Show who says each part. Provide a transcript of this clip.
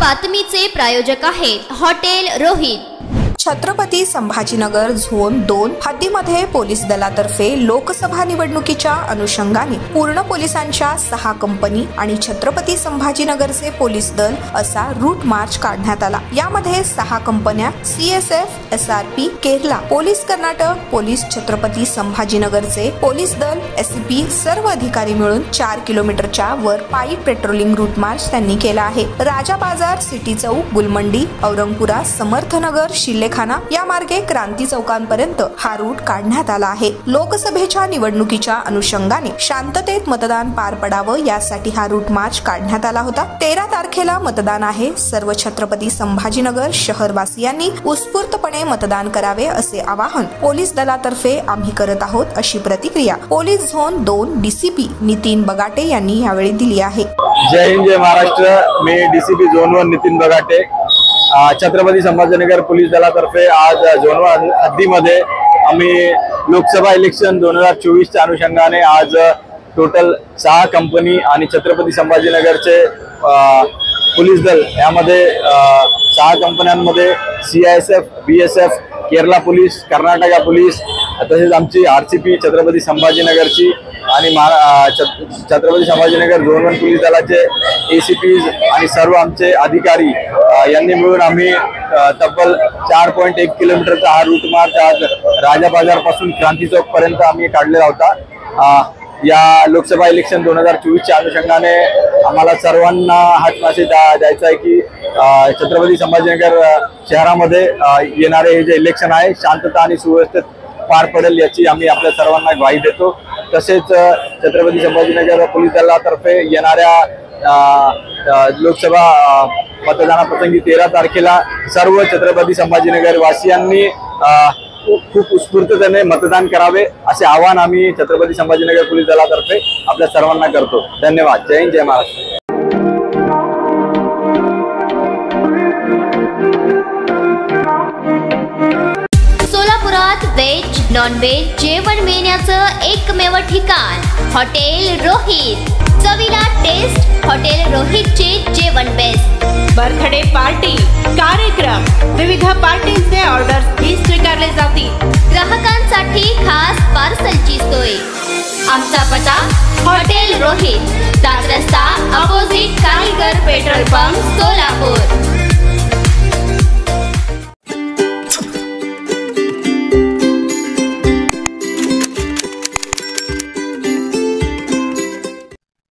Speaker 1: बातमीचे प्रायोजक आहेत hotel Rohit.
Speaker 2: Chhatrapati Sambhajinagar zone 2 हद्दीमध्ये पोलीस दलातर्फे लोकसभा निवडणुकीच्या अनुषंगाने पूर्ण पोलिसांच्या 6 कंपनी आणि छत्रपती संभाजीनगरचे पोलीस दल असा रूट मार्च काढण्यात आला। यामध्ये 6 कंपन्या CSF, SRP, Kerala police, Karnataka police, Chhatrapati संभाजीनगरचे पोलीस दल, SCP सर्व अधिकारी मिळून 4 किलोमीटरच्या वर पायी पेट्रोलिंग रूट मार्च त्यांनी केला आहे। राजा बाजार, सिटी चौक, गुलमंडी, औरंगपुरा, समर्थनगर, शिलेखाना या मार्गे क्रांती चौकांपर्यंत हा रूट काढण्यात आला आहे। लोकसभेच्या निवडणुकीच्या अनुषंगाने शांततेत मतदान पार पडावं यासाठी हा रूट मार्च काढण्यात आला होता। 13 तारखेला मतदान आहे। सर्व छत्रपती संभाजीनगर शहरवासियांनी उत्स्फूर्तपणे मतदान करावे असे आवाहन पोलीस दलातर्फे आम्ही करत आहोत, अशी प्रतिक्रिया police zone 2 DCP Nitin Bagate यांनी यावेळी दिली आहे।
Speaker 3: जय हिंद, जय महाराष्ट्र। मी DCP zone 1 Nitin Bagate. Chhatrapati Sambhajinagar police दलातर्फे आज झोन 1 हद्दीमध्ये आम्ही लोकसभा इलेक्शन 2024च्या अनुषंगाने आज टोटल 6 कंपनी आणि छत्रपती संभाजीनगरचे पोलीस दल यामध्ये 6 कंपन्यांमध्ये CISF, BSF, Kerala police, Karnataka police, तसेच आमची RCP छत्रपती संभाजीनगरची आणि छत्रपती संभाजीनगर झोन 1 पोलीस दलाचे ACPs आणि सर्व आमचे अधिकारी यांनी मिळून आम्ही तब्बल 4.1 किलोमीटरचा हा रूट मार्च आज राजा बाजार पासून क्रांती चौक पर्यंत आम्ही काढलेला होता। या लोकसभा इलेक्शन 2024च्या अनुषंगाने आम्हाला सर्वांना हाच मेसेज द्यायचा आहे की छत्रपती संभाजीनगर शहरामध्ये येणारे हे जे इलेक्शन आहे शांतता आणि सुव्यवस्थेत पार पडेल याची आम्ही आपल्या सर्वांना ग्वाही देतो। तसेच छत्रपती संभाजीनगर पोलीस दलातर्फे येणाऱ्या लोकसभा मतदानाप्रसंगी 13 तारखेला सर्व छत्रपती संभाजीनगर वासियांनी खूप उत्स्फूर्ततेने मतदान करावे असे आवाहन आम्ही छत्रपती संभाजीनगर पोलीस दलातर्फे आपल्या सर्वांना करतो। धन्यवाद। जय हिंद, जय महाराष्ट्र।
Speaker 1: सोलापुरात व्हेज नॉन व्हेज जेवण मिळण्याचं एकमेव ठिकाण हॉटेल रोहित। चवीला टेस्ट हॉटेल रोहितचे जेवण बेस्ट।
Speaker 4: बर्थडे पार्टी, कार्यक्रम, विविध पार्टींचे ऑर्डर्स ही स्वीकारले जातील।
Speaker 1: ग्राहकांसाठी खास पार्सलची सोय। आमचा पत्ता हॉटेल रोहित, 7 रस्ता अपोजिट कारीगर पेट्रोल पंप, सोलापूर।